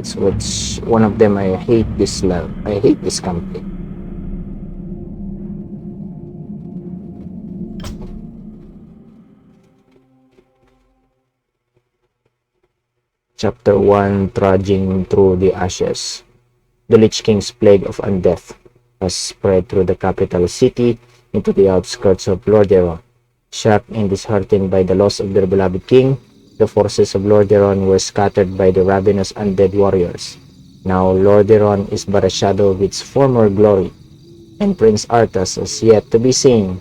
acolytes, which one of them I hate this level. I hate this company. Chapter 1, Trudging Through the Ashes. The Lich King's plague of undeath has spread through the capital city into the outskirts of Lordaeron. Shocked and disheartened by the loss of their beloved king, the forces of Lordaeron were scattered by the ravenous undead warriors. Now Lordaeron is but a shadow of its former glory, and Prince Arthas is yet to be seen.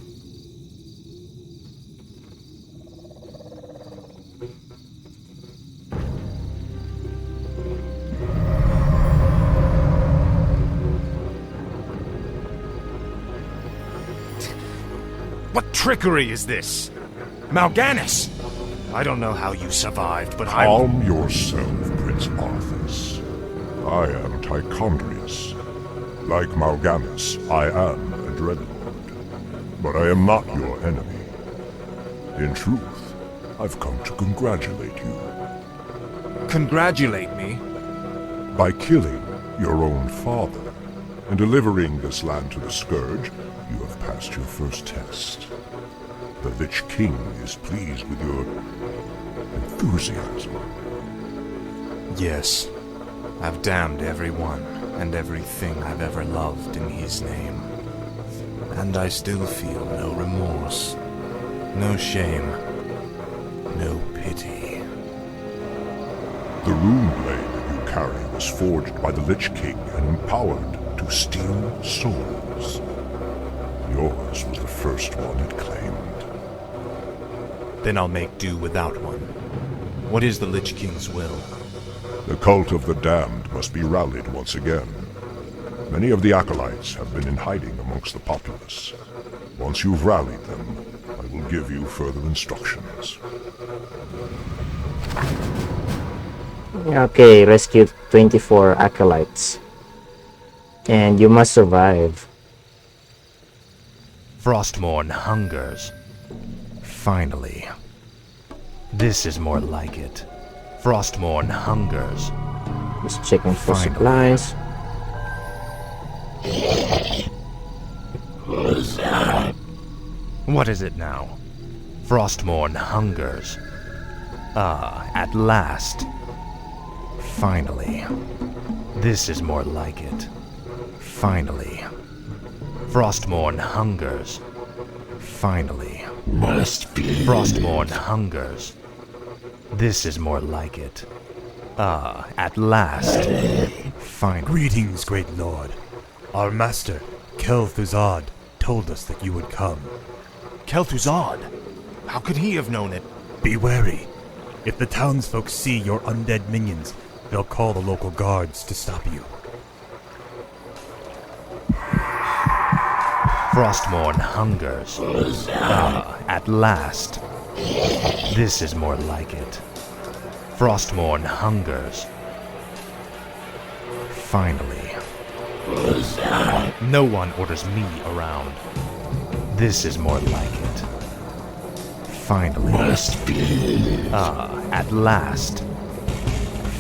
What trickery is this? Mal'Ganis! I don't know how you survived, but Calm yourself, Prince Arthas. I am Tichondrius. Like Mal'Ganis, I am a Dreadlord. But I am not your enemy. In truth, I've come to congratulate you. Congratulate me? By killing your own father and delivering this land to the Scourge, you have passed your first test. The Lich King is pleased with your enthusiasm. Yes. I've damned everyone and everything I've ever loved in his name. And I still feel no remorse, no shame, no pity. The rune blade that you carry was forged by the Lich King and empowered to steal souls. Yours was the first one it claimed. Then I'll make do without one. What is the Lich King's will? The cult of the damned must be rallied once again. Many of the acolytes have been in hiding amongst the populace. Once you've rallied them, I will give you further instructions. Okay, rescue 24 acolytes. And you must survive. Frostmourne hungers. Finally. This is more like it. Frostmourne hungers. Just checking for Finally. supplies. What is it now? Frostmourne hungers. Ah, at last. Finally. This is more like it. Finally. Frostmourne hungers. Finally. Must be. Frostmourne hungers. This is more like it. Ah, at last. Finally. Greetings, great lord. Our master, Kel'Thuzad, told us that you would come. Kel'Thuzad? How could he have known it? Be wary. If the townsfolk see your undead minions, they'll call the local guards to stop you. Frostmourne hungers. Ah, at last. This is more like it. Frostmourne hungers. Finally. No one orders me around. This is more like it. Finally. Must be. Ah, at last.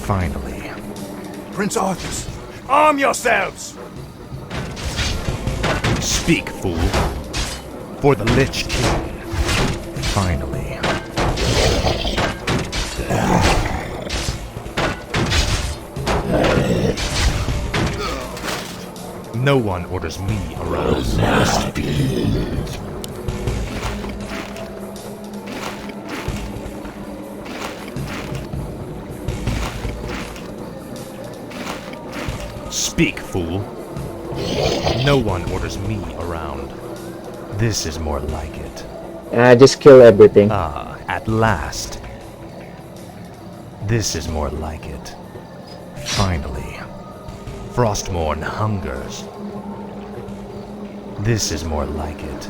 Finally. Prince Arthas, arm yourselves! Speak, fool. For the Lich King. Finally. No one orders me around. Must be. Speak, fool. No one orders me around. This is more like it. And I just kill everything. Ah, at last. This is more like it. Finally. Frostmourne hungers. This is more like it.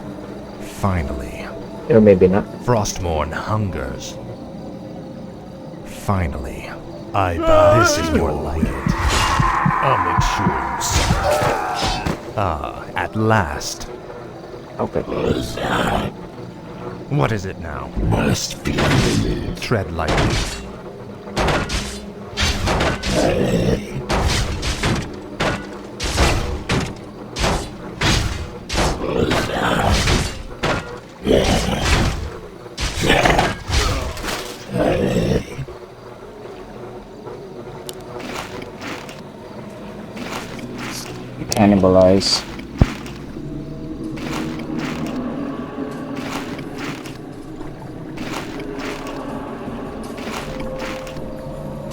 Finally. Or maybe not. Frostmourne hungers. Finally. I bow. This is more like it. I'll make sure you suffer. Ah, at last. Okay. What is it now? Must be. Tread lightly. cannibalize.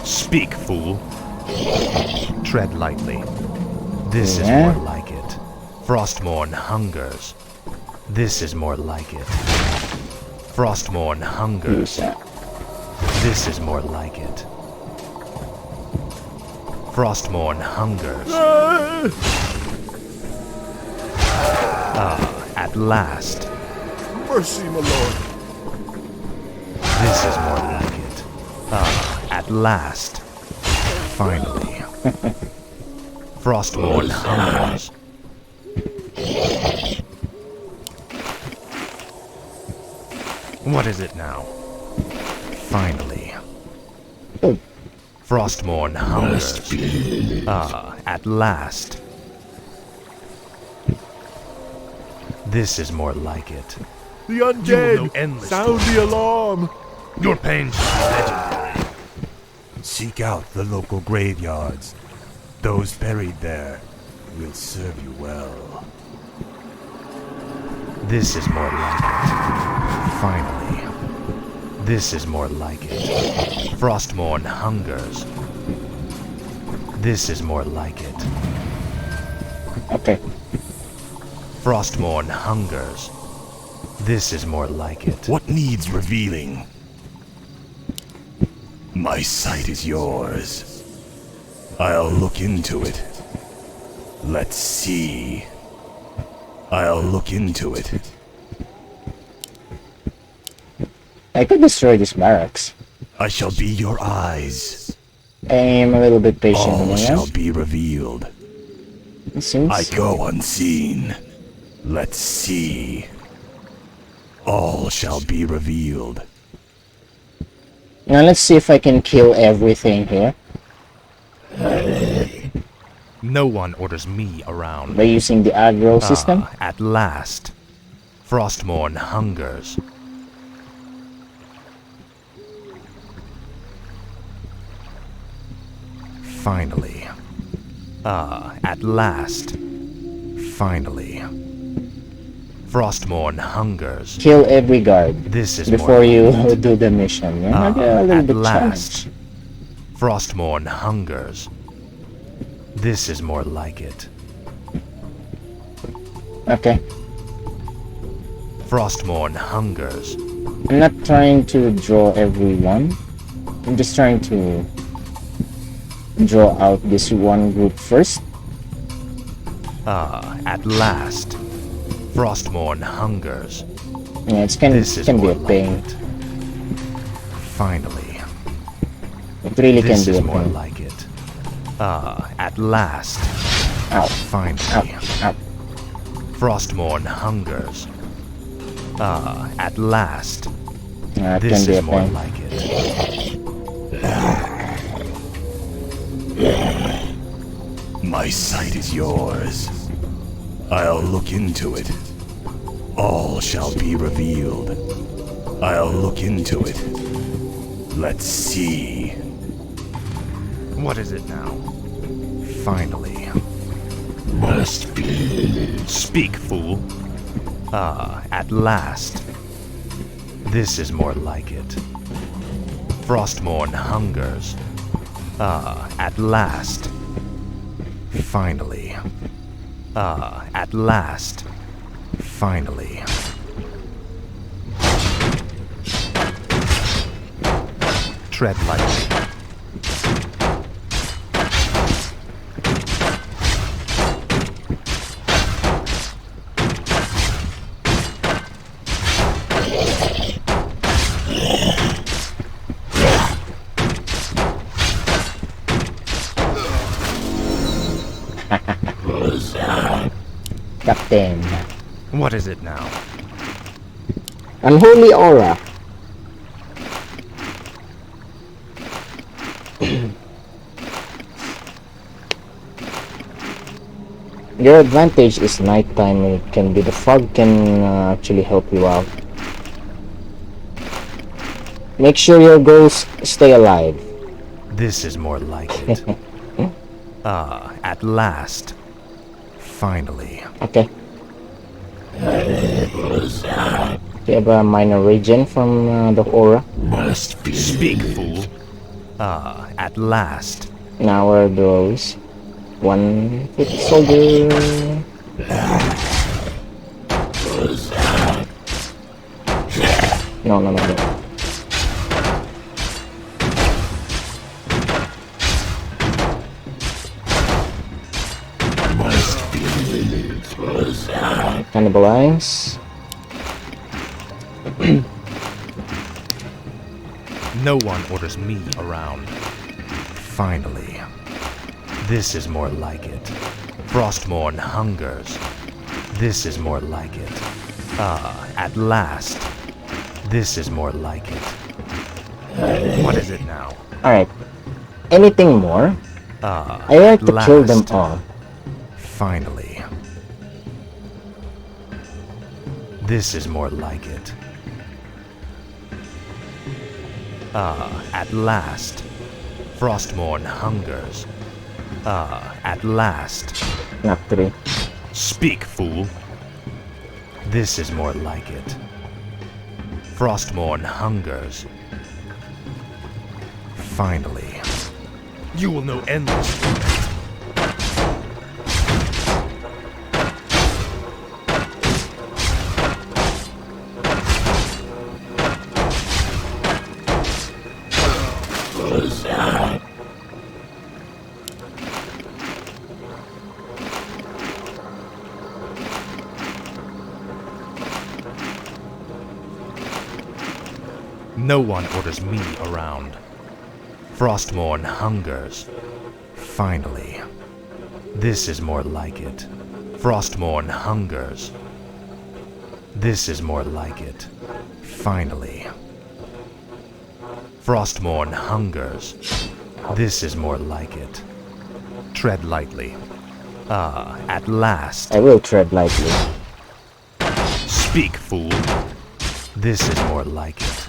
Speak, fool. Tread lightly. This is Yeah. more like it. Frostmourne hungers. This is more like it. Frostmourne Use hungers. that. This is more like it. Frostmourne hungers. At last. Mercy, my lord. This is more like it. At last. Finally. Frostmourne hungers. What is it now? Finally. Oh. Frostmourne hungers. At last. This is more like it. The You will undead! know endless Sound the alarm! Your pain shall be legendary. Seek out the local graveyards. Those buried there will serve you well. This is more like it. Finally. This is more like it. Frostmourne hungers. This is more like it. Okay. Frostmourne hungers. This is more like it. What needs revealing? My sight is yours. I'll look into it. Let's see. I'll look into it. I could destroy this barracks. I shall be your eyes. I am a little bit patient, All you shall know? be revealed. It seems. I go unseen. Let's see. All shall be revealed. Now let's see if I can kill everything here No one orders me around. by using the aggro system. At last. Frostmourne hungers. Finally. At last. Finally. Frostmourne hungers. Kill every guard This is before more you like it. do the mission. You know, a little At bit last. challenge. Frostmourne hungers. This is more like it. Okay. Frostmourne hungers. I'm not trying to draw everyone. I'm just trying to draw out this one group first. At last. Frostmourne hungers. Yeah, it This is can be more a like pain. it. Finally. It really can This be is a more pain. like it. At last. Ow, Finally. ow, ow. Frostmourne hungers. At last. Yeah, it This can be is a more pain. like it. My sight is yours. I'll look into it. All shall be revealed. I'll look into it. Let's see. What is it now? Finally. Must be. Speak, fool. At last. This is more like it. Frostmourne hungers. At last. Finally. At last. Finally. Tread lightly. Captain. What is it now? Unholy aura. Your advantage is nighttime. It can be the fog can actually help you out. Make sure your goals stay alive. This is more like it. At last. Finally. Okay. We have a minor regen from the aura. Must be. Speak, fool. Ah, at last. Now where those? One foot soldier. No. Must be. Cannibalize. No one orders me around. Finally. This is more like it. Frostmourne hungers. This is more like it. Ah, at last. This is more like it. What is it now? Alright. Anything more? Ah, I like at to kill them last. all. Finally. This is more like it. Ah, at last. Frostmourne hungers. Ah, at last. Knock 3. Speak, fool. This is more like it. Frostmourne hungers. Finally. You will know endless torment. No one orders me around. Frostmourne hungers. Finally. This is more like it. Frostmourne hungers. This is more like it. Finally. Frostmourne hungers. This is more like it. Tread lightly. Ah, at last. I will tread lightly. Speak, fool. This is more like it.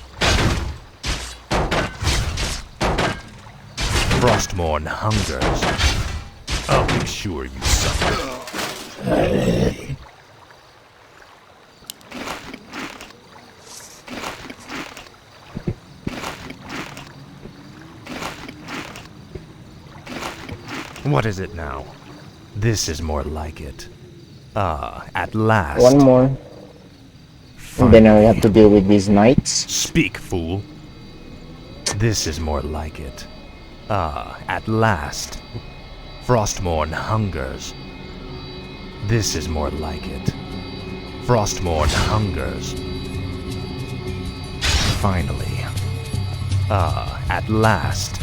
Frostmourne hungers. I'll make sure you suffer. What is it now? This is more like it. Ah, at last. One more. And then I have to deal with these knights. Speak, fool. This is more like it. Ah, at last. Frostmourne hungers. This is more like it. Frostmourne hungers. Finally. Ah, at last.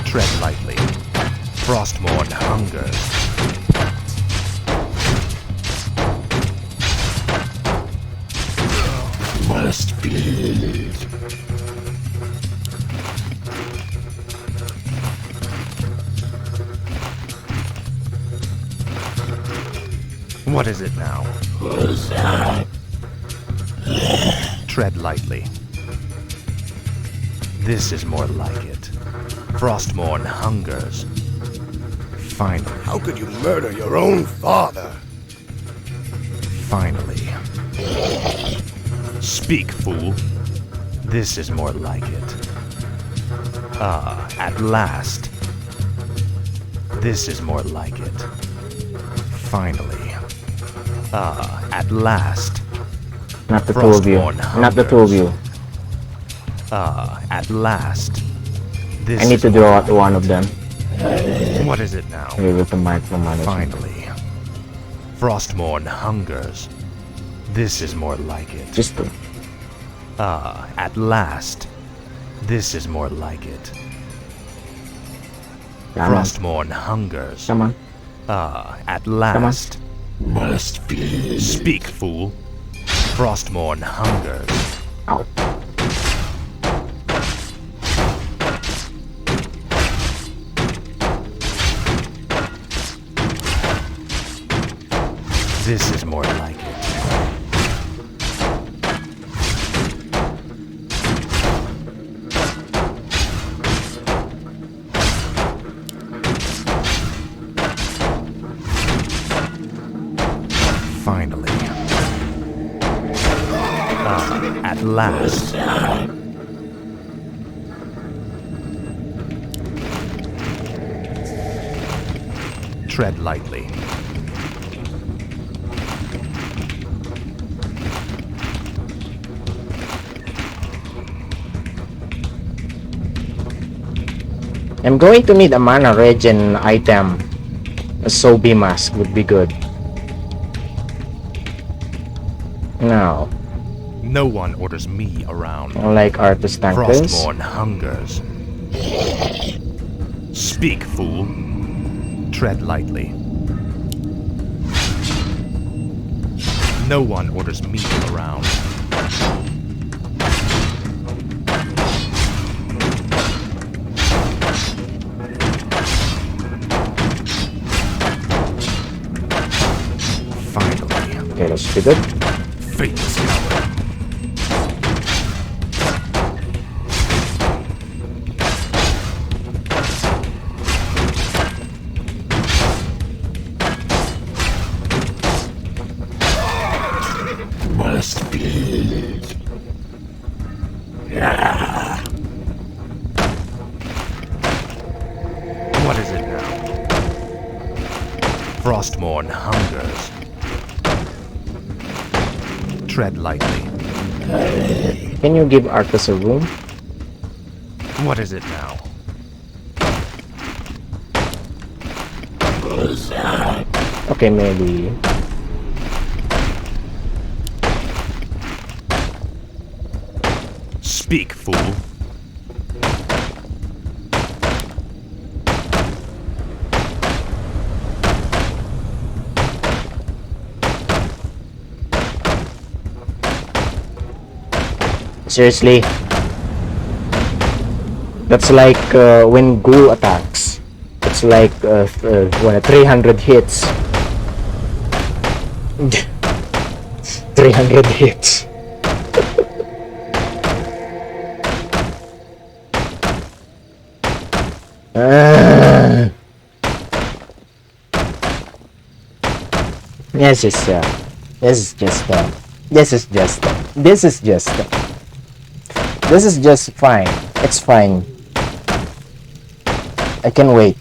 Tread lightly. Frostmourne hungers. Must be. What is it now? Tread lightly. This is more like it. Frostmourne hungers. Finally. How could you murder your own father? Finally. Speak, fool. This is more like it. Ah, at last. This is more like it. Finally. Ah, at last. Not the two of you. Frostmourne Not the two of you. Ah, at last. This I need is to more draw out like one of them. it. What is it now? Be able to micromanage. Finally. Frostmourne hungers. This is more like it. Just two. Ah, at last. This is more like it. Come on. Frostmourne hungers. Come on. Ah, at last. Must be. Speak, fool. Frostmourne hungers. Ow. This is more like it. At last. Tread lightly. I'm going to need a mana regen item. A Sobi mask would be good. No. No one orders me around. Like Arthas tankers. Frostmourne hungers. Speak, fool. Tread lightly. No one orders me around. Finally. Okay, that's pretty good. Faithless coward. Must be. What is it now? Frostmourne hungers. Tread lightly. Can you give Arthas a room? What is it now? Okay, maybe. Speak, fool. Seriously? That's like when ghoul attacks. It's like 300 hits. 300 hits. Yes, it's this is just this is just this is just this is just fine. It's fine. I can wait.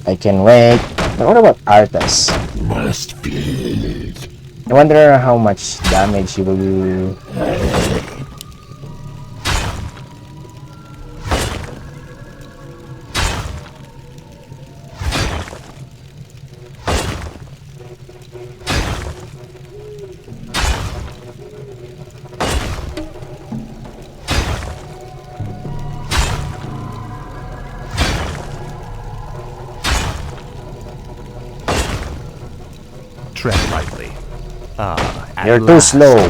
I can wait. But what about Arthas? Must be. I wonder how much damage he will do. Tread lightly. At You're too last. slow.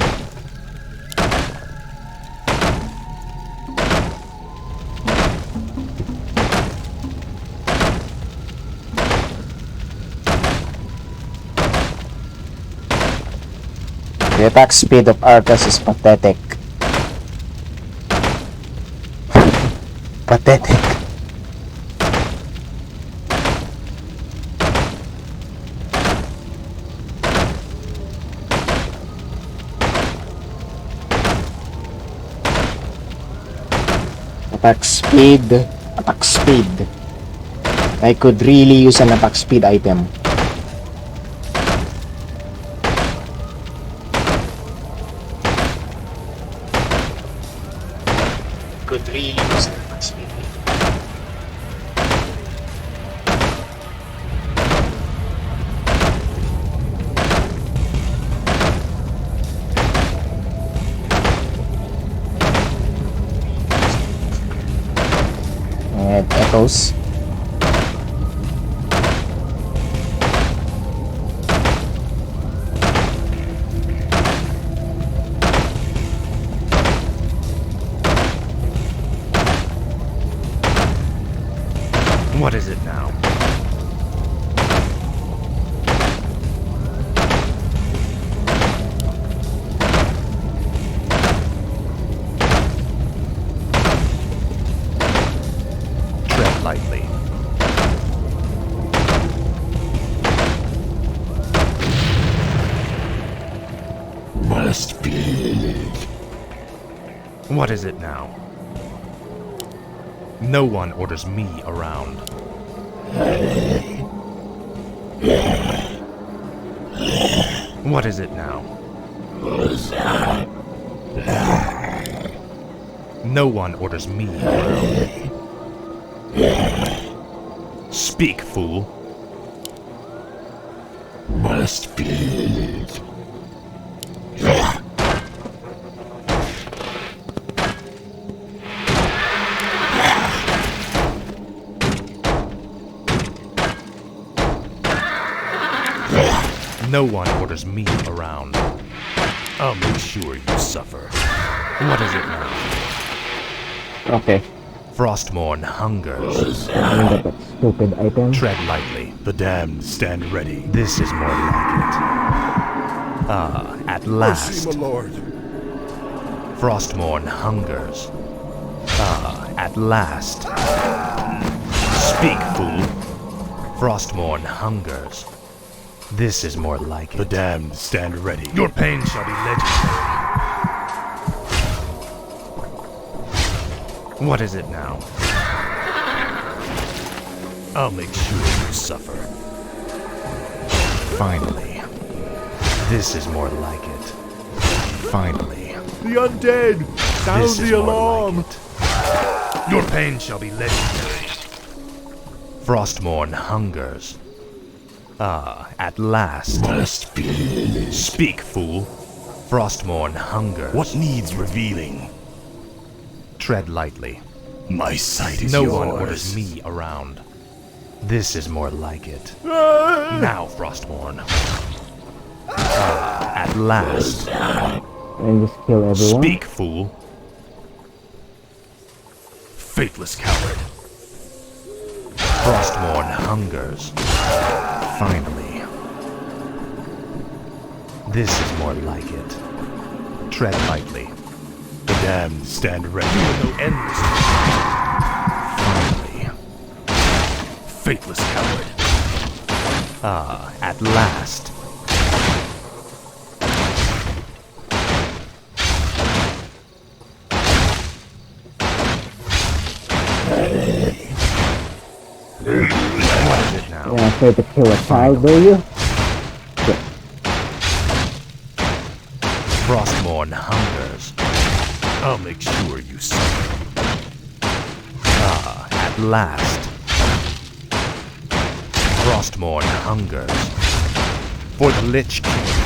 The attack speed of Arthas is pathetic. Pathetic. Attack speed. Attack speed. I could really use an attack speed item. Could really use an attack speed item. And it echoes. What is it now? Tread lightly. must feel it. What is it now? No one orders me around. What is it now? No one orders me around. Speak, fool. Must feel it. No one orders me around. I'll make sure you suffer. What is it now? Okay. Frostmourne hungers. I mean that stupid item. Tread lightly. The damned stand ready. This is more like it. Ah, at last. Mercy, my lord. Frostmourne hungers. Ah, at last. Speak, fool. Frostmourne hungers. This is more like The it. damned stand ready. Your pain shall be legendary. What is it now? I'll make sure you suffer. Finally. This is more like it. Finally. The undead! Sound This is the more alarm! like it. Your pain shall be legendary. Frostmourne hungers. Ah, at last. Must feel it. Speak, fool. Frostmourne hungers. What needs revealing? Tread lightly. My sight is No yours. one orders me around. This is more like it. Now, Frostmourne. Ah, at last. And just kill everyone. Speak, fool. Faithless coward. Frostmourne hungers. Finally. This is more like it. Tread lightly. The damned stand ready. No endless. Finally. Faithless coward. Ah, at last. What is it now? Yeah, afraid to kill a child, do you? Frostmourne hungers. I'll make sure you suffer. Ah, at last. Frostmourne hungers. For the Lich King.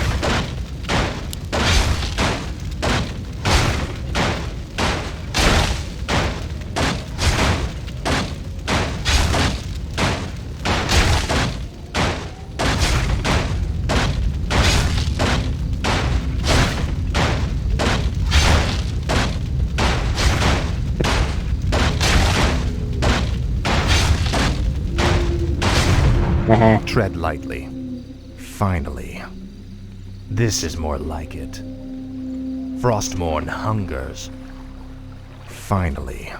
Tread lightly. Finally. This is more like it. Frostmourne hungers. Finally.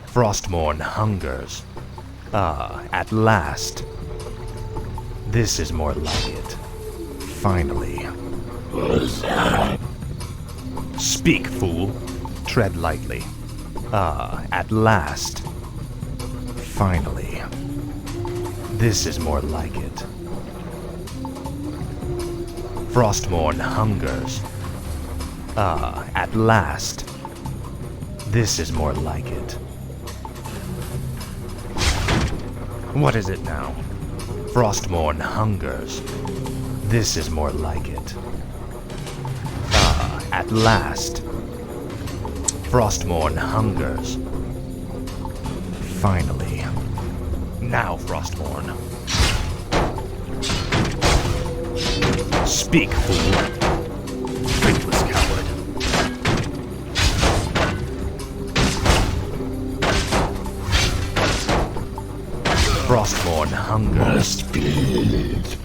Frostmourne hungers. Ah, at last. This is more like it. Finally. Speak, fool. Tread lightly. Ah, at last. Finally. This is more like it. Frostmourne hungers. Ah, at last. This is more like it. What is it now? Frostmourne hungers. This is more like it. Ah, at last. Frostmourne hungers. Finally. Now, Frostmourne. Speak, fool. Faithless coward. Frostmourne hungers. Must feel it.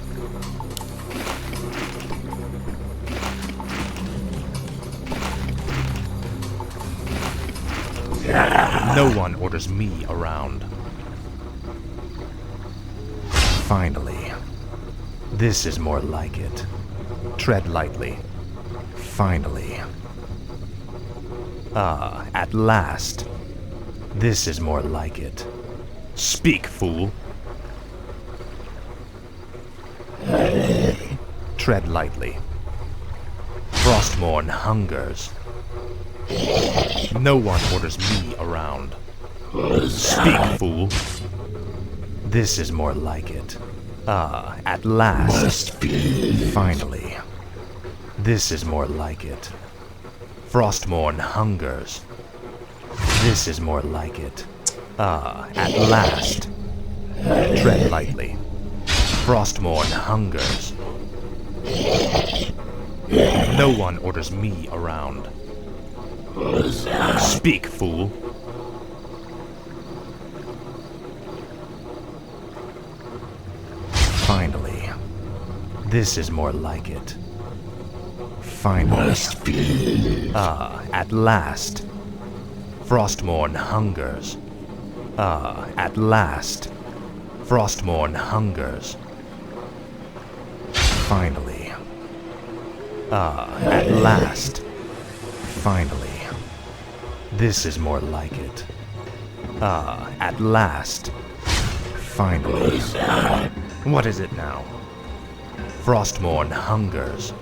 No one orders me around. Finally. This is more like it. Tread lightly. Finally. Ah, at last. This is more like it. Speak, fool. Tread lightly. Frostmourne hungers. No one orders me around. Speak, fool. This is more like it. Ah, at last. Finally. This is more like it. Frostmourne hungers. This is more like it. Ah, at last. Tread lightly. Frostmourne hungers. No one orders me around. Speak, fool. Finally. This is more like it. Finally. Ah, at last. Frostmourne hungers. Ah, at last. Frostmourne hungers. Finally. Ah, at last. Finally. This is more like it. Ah, at last. Finally. What is it now? Frostmourne hungers.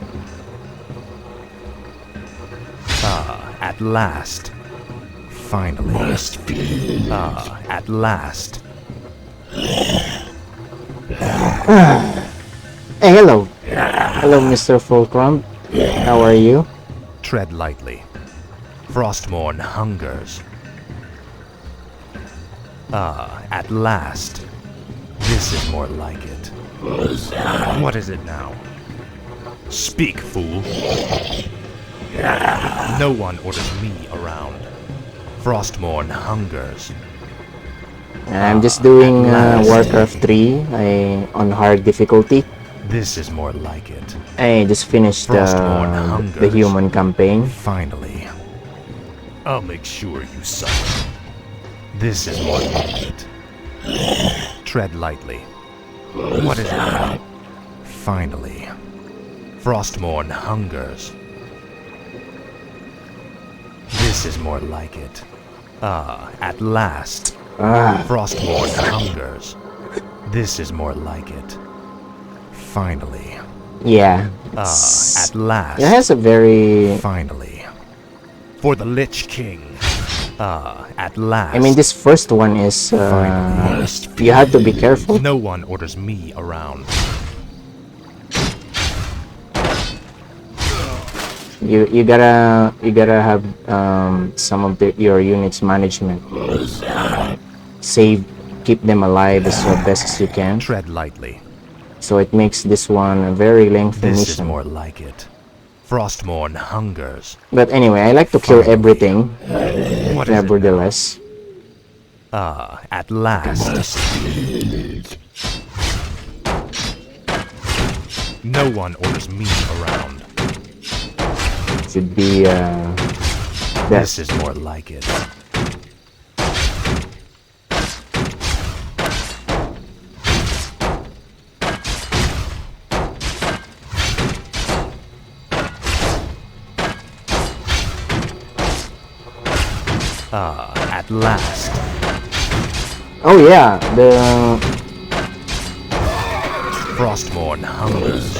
Ah, at last. Finally. Ah, at last. Hey, hello. Hello, Mr. Fulcrum. How are you? Tread lightly. Frostmourne hungers. Ah, at last. This is more like it. What is it now? Speak, fool. No one orders me around. Frostmourne hungers. I'm just doing Warcraft 3 on hard difficulty. This is more like it. I just finished Frostmourne the hungers. human campaign. Finally. I'll make sure you suffer. This is more like it. Tread lightly. What is it now? Finally. Frostmourne hungers. This is more like it. Ah, at last. Frostmourne hungers. This is more like it. Finally. Yeah. Ah, at last. It has a very... Finally. For the Lich King. Ah, at last. I mean, this first one is... you have to be careful. No one orders me around. You gotta have some of your units management. Save, keep them alive as best as you can. Tread lightly. So it makes this one a very lengthy This is mission. more like it. Frostmourne hungers. But anyway, I like to kill Finally. everything. What is it? Nevertheless. Ah, at last. No one orders me around. Should be This is more like it. Ah, at last. Oh yeah, the Frostmourne hungers.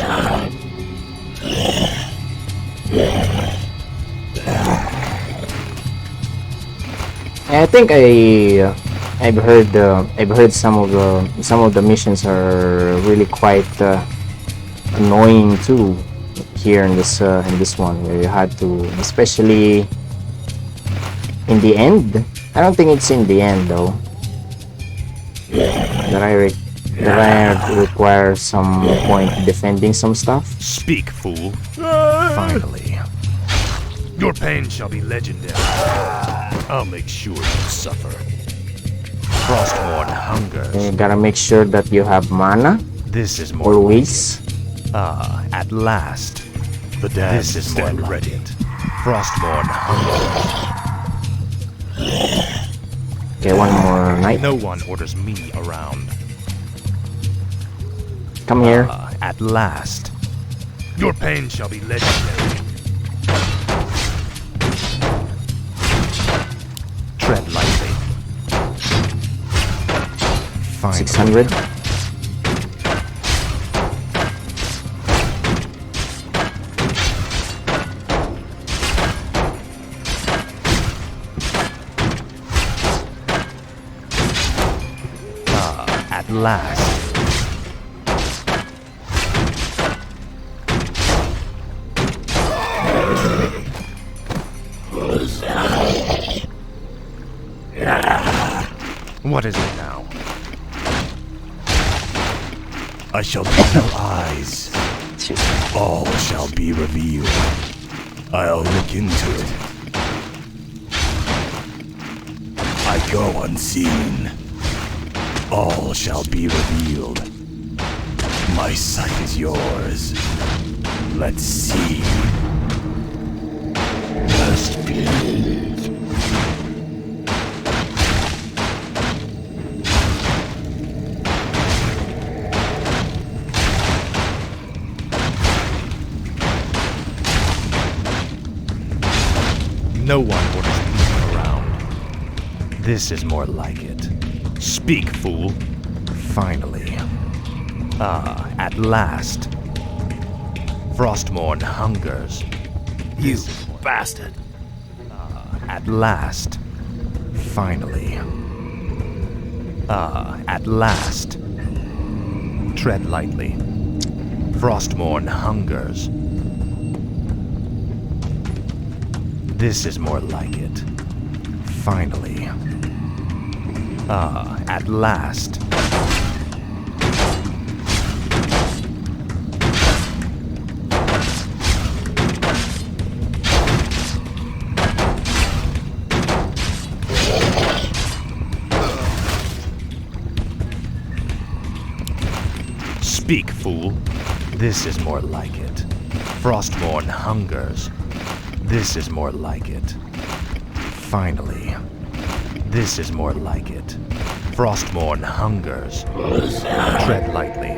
I think I've heard some of the missions are really quite annoying too here in this one, where you had to, especially in the end. I don't think it's in the end though. That I require some point defending some stuff. Speak, fool. Finally. Your pain shall be legendary. I'll make sure you suffer. Frostmourne hungers. You gotta make sure that you have mana This is more always. Ah, at last. The damned this is stand more ready. It. Frostmourne hungers. Okay, one more knight. No one orders me around. Come here. Ah, at last. Your pain shall be legendary. Tread lightly. Finally. 600. At last. What is it now? I shall be no eyes. All shall be revealed. I'll look into it. I go unseen. All shall be revealed. My sight is yours. Let's see. Must be. No one orders me around. This is more like it. Speak, fool. Finally. At last. Frostmourne hungers. You bastard. At last. Finally. At last. Tread lightly. Frostmourne hungers. This is more like it. Finally. At last. Speak, fool. This is more like it. Frostmourne hungers. This is more like it. Finally. This is more like it. Frostmourne hungers. Tread lightly.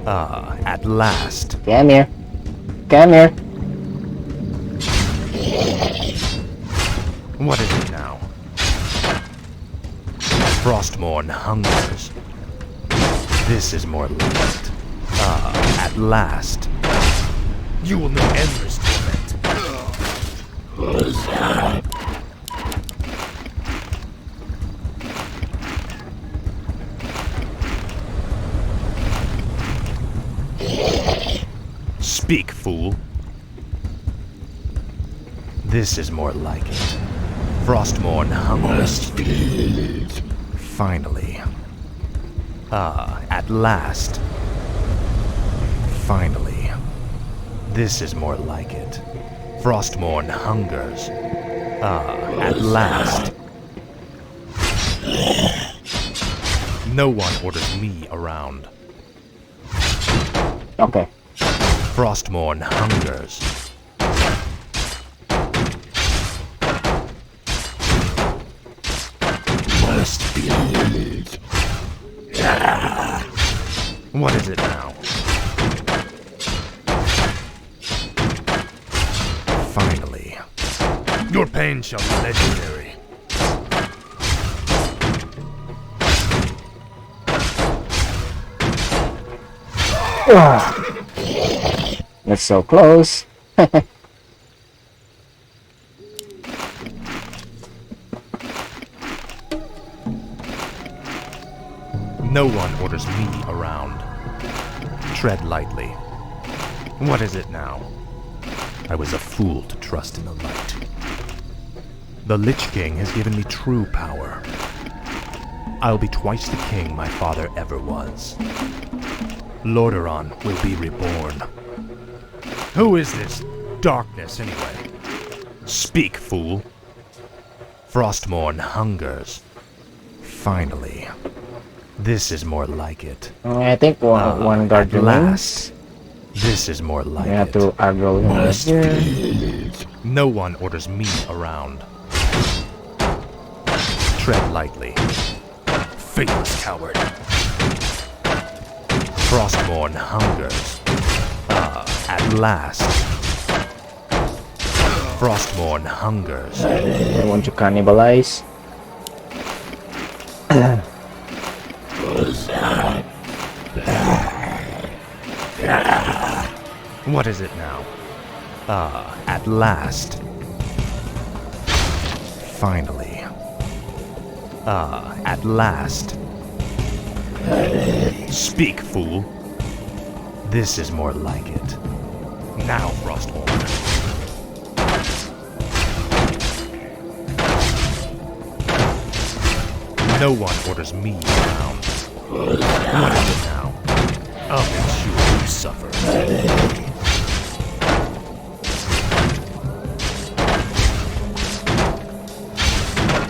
At last. Come here. Come here. What is it now? Frostmourne hungers. This is more like it. At last. You will know endless torment. Speak, fool. This is more like it. Frostmourne hungers. Finally. At last. Finally. This is more like it. Frostmourne hungers. At last. No one orders me around. Okay. Frostmourne hungers. Must be. What is it now? Finally. Your pain shall be legendary. That's so close. No one orders me around. Tread lightly. What is it now? I was a fool to trust in the light. The Lich King has given me true power. I'll be twice the king my father ever was. Lordaeron will be reborn. Who is this darkness, anyway? Speak, fool. Frostmourne hungers. Finally. This is more like it. I think one guard At remains. last. This is more like We have it. to aggro him here. No one orders me around. Tread lightly. Faithless coward. Frostborn hungers. At last. Frostborn hungers. I want to cannibalize. What is it now? At last. Finally. At last. Speak, fool. This is more like it. Now, Frostborn. No one orders me around. What is it now? I'll make sure you suffer.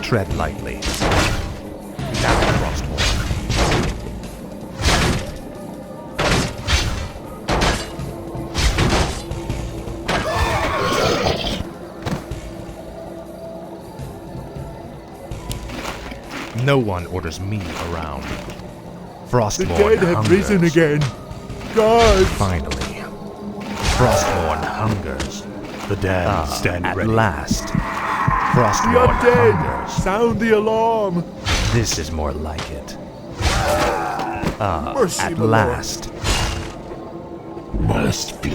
Tread lightly. Now, Frostborn. No one orders me around. Frostborn The dead have risen again. God! Finally. Frostborn hungers. The damned stand at ready. last. The Frostborn undead! hungers. Sound the alarm! This is more like it. Mercy, At my lord. last. Must be.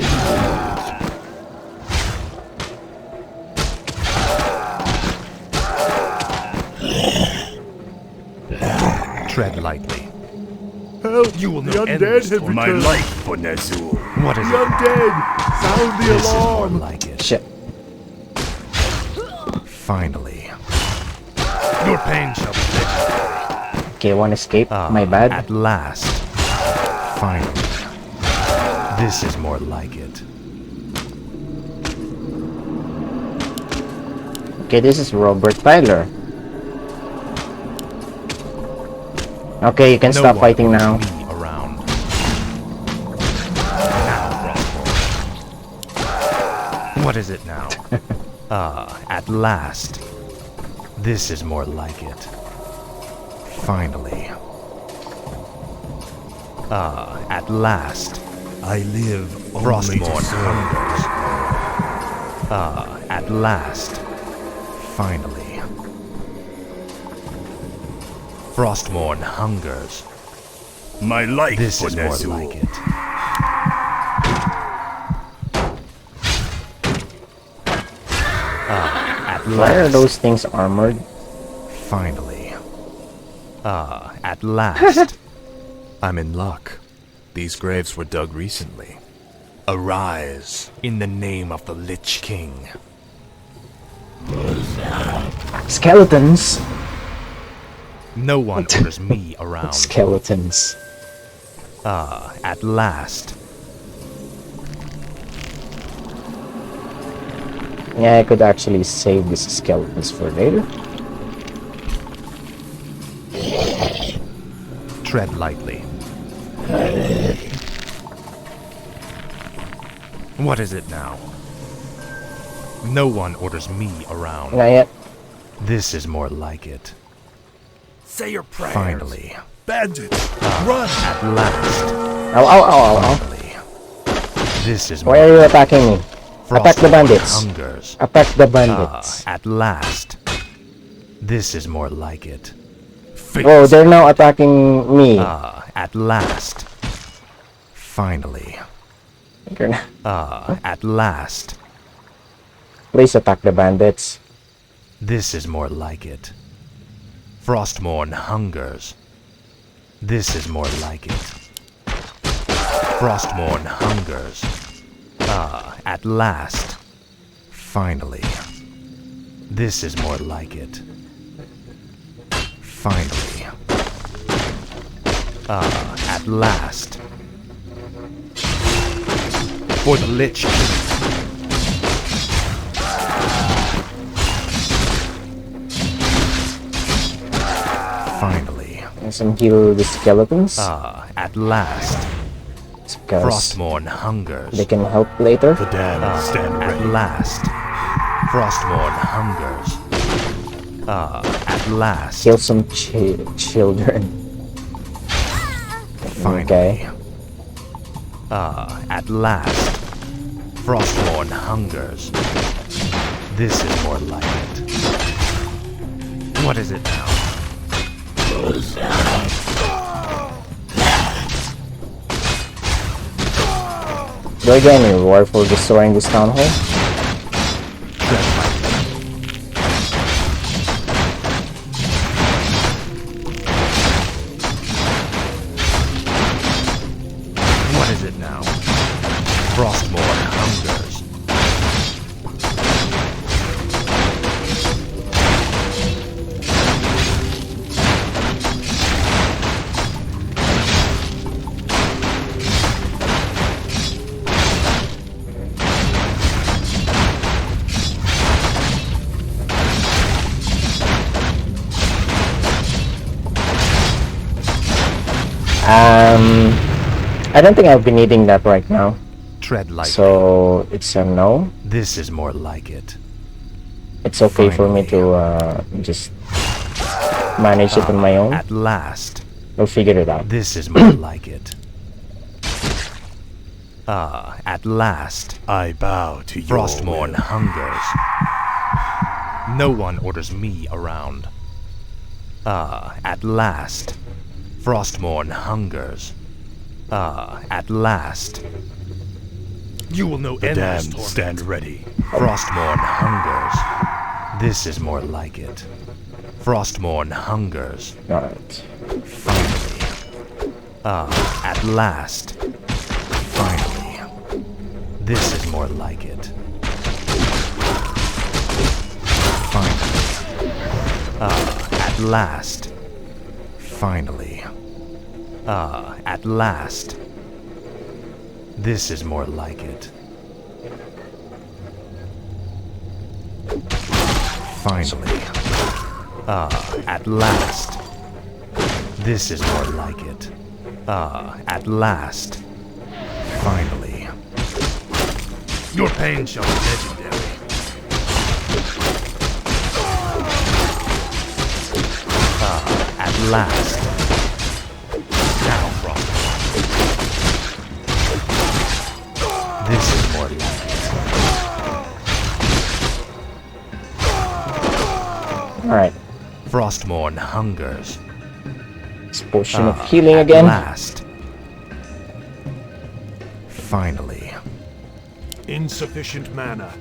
Tread lightly. Help! You will the know end undead this have for My returned. life for Nezul. What is The it? undead! Sound the This is more alarm! like it. Shit. Finally. Your pain shall be legendary. Okay, one escape. My bad. At last. Finally. This is more like it. Okay, this is Robert Tyler. Okay, you can No stop one fighting orders now. me around. Now, Frostborn. What is it now? At last. This is more like it. Finally. At last. I live only to Frostborn serve. hungers. At last. Finally. Frostborn hungers. My life This for is more Nezul. like it. At Why are last. those things armored? Finally. At last. I'm in luck. These graves were dug recently. Arise in the name of the Lich King. Skeletons! No one orders me around. Skeletons. At last. Yeah, I could actually save these skeletons for later. Tread lightly. What is it now? No one orders me around. Not yet. This is more like it. Say your prayers. Finally. Bandits, run! At last. Ow, ow, ow, ow, ow. Finally. This is Why are you attacking me? Attack the Frostborn bandits. hungers. Attack the bandits. At last. This is more like it. Oh, they're now attacking me. At last. Finally. They're not- At last. Please attack the bandits. This is more like it. Frostborn hungers. This is more like it. Frostborn hungers. At last. Finally. This is more like it. Finally. At last. For the Lich King. Finally. And some heal the skeletons. At last. Because Frostborn hungers. they can help later. The damned stand At ready. last. Frostborn hungers. At last. Kill some children. Finally. Okay. At last, Frostmourne hungers. This is more like it. What is it now? Do I get any reward for destroying this town hall? What is it now? Frostmourne hungers. I don't think I'll be needing that right now. Tread lightly. So it's a no. This is more like it. It's okay for me to just manage it on my own. At last, We'll figure it out. this is more like it. At last, I bow to your Frostmourne will. hungers. No one orders me around. At last, Frostmourne hungers. At last. You will know The endless damned torment. stand ready. Frostmourne hungers. This is more like it. Frostmourne hungers. Alright. Finally. At last. Finally. This is more like it. Finally. At last. Finally. At last. This is more like it. Finally. At last. This is more like it. At last. Finally. Your pain shall be legendary. At last. Now, Frost. This is more like it. Alright. Frostmourne hungers. This potion of healing again. At last. Finally. Insufficient mana.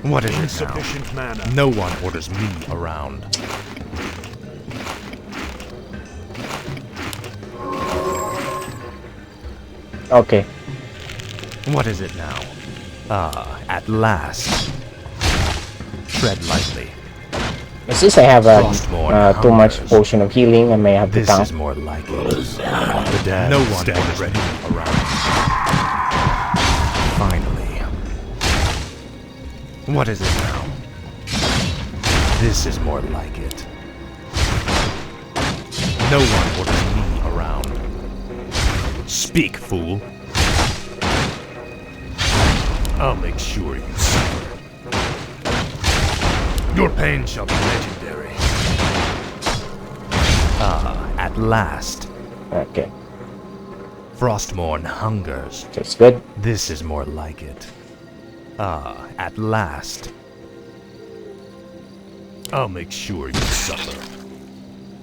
What is it now? Insufficient mana. No one orders me around. Okay. What is it now? At last. Tread lightly. Since I have Frostmourne too much hungers. potion of healing, I may have to This count. is more like it. The damned No one stand orders ready. me around. Finally. What is it now? This is more like it. No one orders me around. Speak, fool. I'll make sure you suffer. Your pain shall be legendary. At last. Okay. Frostmourne hungers. That's good. This is more like it. At last. I'll make sure you suffer.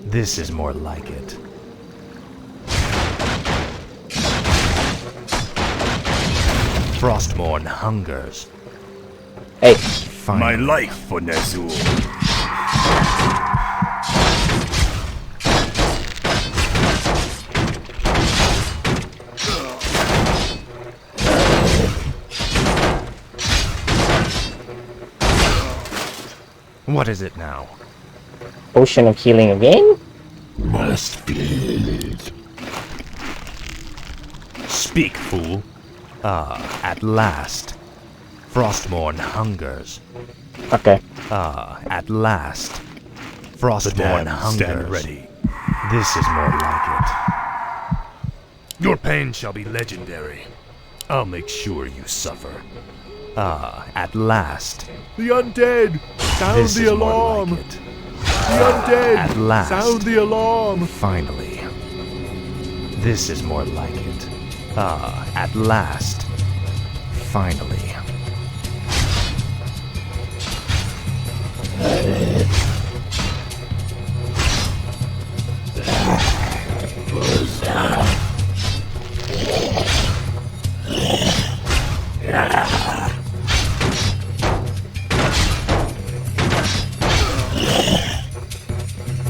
This is more like it. Frostmourne hungers. Hey. My Finally. life for Nezul. What is it now? Potion of healing again? Must be. Speak, fool. At last. Frostmourne hungers. Okay. At last. The Frostmourne damned hungers. stand ready. This is more like it. Your pain shall be legendary. I'll make sure you suffer. At last. The undead! Sound This the is more alarm! like it. The undead! At last. Sound the alarm! Finally. This is more like it. At last. Finally.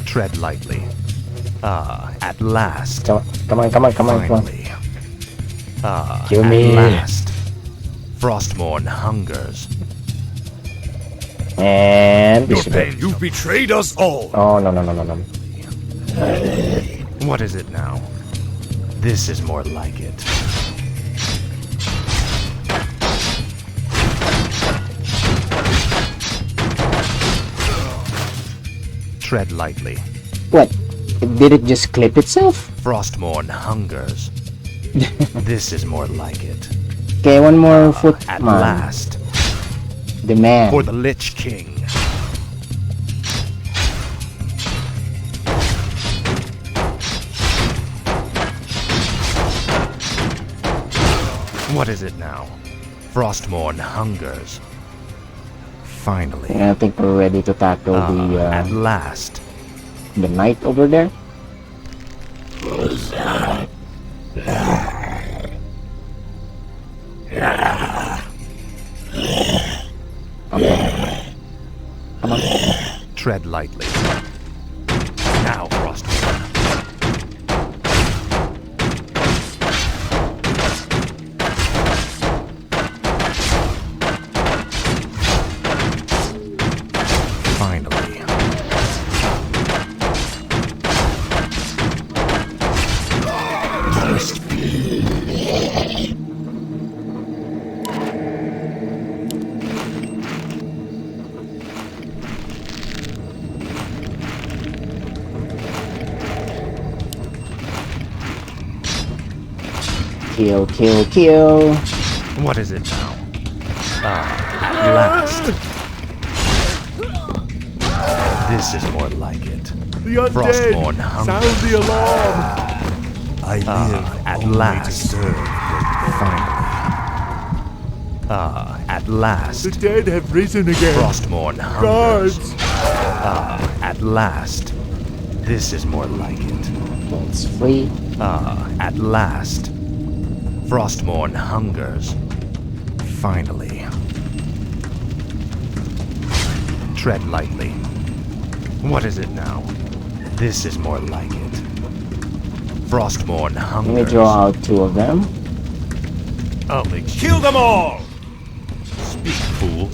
Tread lightly. At last. Come on. Finally. Kill At me. last. Frostmourne hungers. And Your disappear. pain, you've betrayed us all. Oh, no. What is it now? This is more like it. Tread lightly. What? Did it just clip itself? Frostmourne hungers. This is more like it. Okay, one more foot. At Man. last. The man. For the Lich King. What is it now? Frostmourne hungers. Finally. Yeah, I think we're ready to tackle At last. the knight over there. Okay. Come on. Tread lightly. Now, Frostmourne. Finally. Must be. Kill. What is it now? At last. This is more like it. The undead! Frostmourne hungers. Sound the alarm! I live At only last. to serve. Finally. At last. The dead have risen again! Frostmourne hungers. Guards! At last. This is more like it. It's free. At last. Frostmourne hungers. Finally. Tread lightly. What is it now? This is more like it. Frostmourne Let me hungers. draw out two of them. I'll make sure. Kill them all! Speak, fool.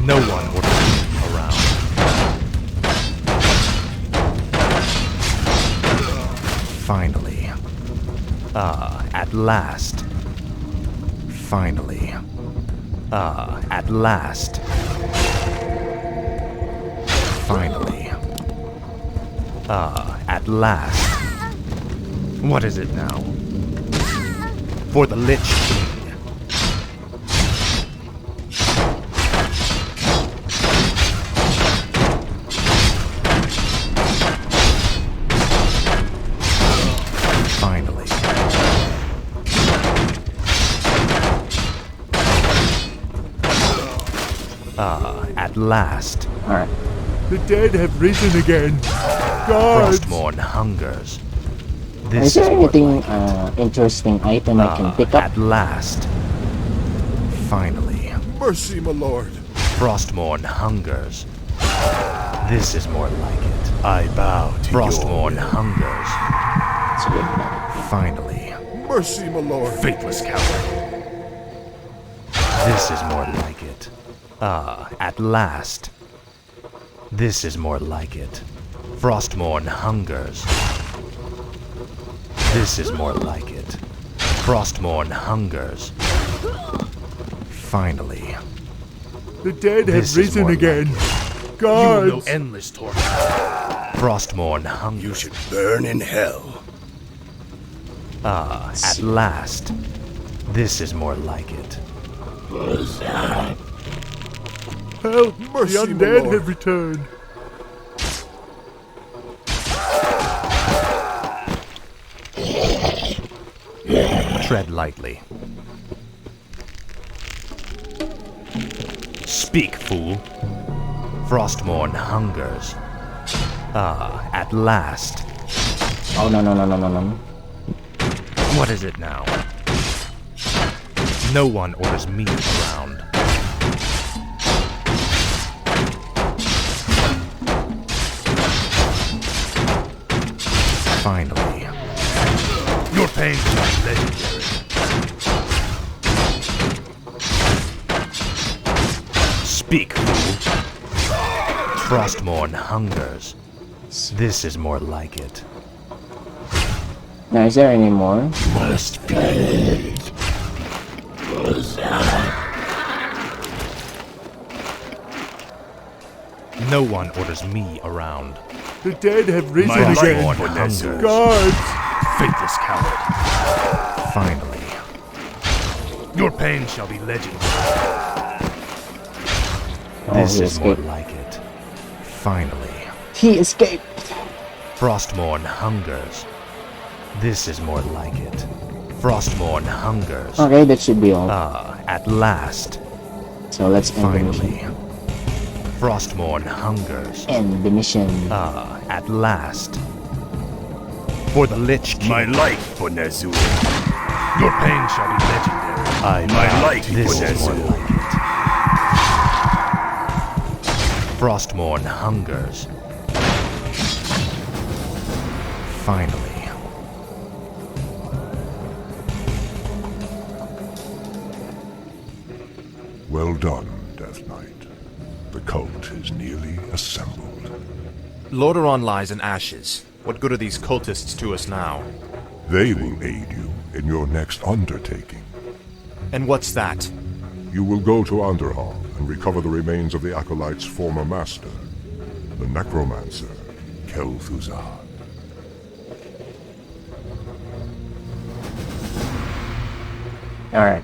No one would be around. Finally. At last. Finally. At last. Finally. At last. What is it now? For the Lich King. Finally. At last. Alright. The dead have risen again! Guards! Frostmourne hungers. Is This there more anything like it. interesting item I can pick up? At last. Finally. Mercy, my lord! Frostmourne hungers. This is more like it. I bow to Frostmourne your hungers. It's a good one. Finally. Mercy, my lord! faithless coward. This is more like it. At last. This is more like it. Frostmourne hungers. This is more like it. Frostmourne hungers. Finally. The dead This have is risen more again! You will Guards! know endless torture. Frostmourne hungers. You should burn in hell. At last. This is more like it. Help! Mercy, the my undead lord. have returned. Tread lightly. Speak, fool. Frostmourne hungers. Ah, at last. Oh, no, no, no, no, no, no. What is it now? No one orders me around. Finally. Your pain is legendary. Speak, fool. Frostmourne hungers. This is more like it. Now, is there any more? Must be. No one orders me around. The dead have risen My life again. for Nezu. Guards! Faithless coward. Finally. Your pain shall be legendary. This he is more escaped. like it. Finally. He escaped! Frostmourne hungers. This is more like it. Frostmourne hungers. Okay, that should be all. Ah, at last. So let's end the mission. Finally. Frostmourne hungers. End the mission. Ah, at last. For the Lich King. My life for Nezu. Your pain shall be legendary. My life This for is more Nezu. like it. Frostmourne hungers. Finally. Well done, Death Knight. The cult is nearly assembled. Lordaeron lies in ashes. What good are these cultists to us now? They will aid you in your next undertaking. And what's that? You will go to Underhall and recover the remains of the Acolyte's former master, the necromancer, Kel'Thuzad. Alright.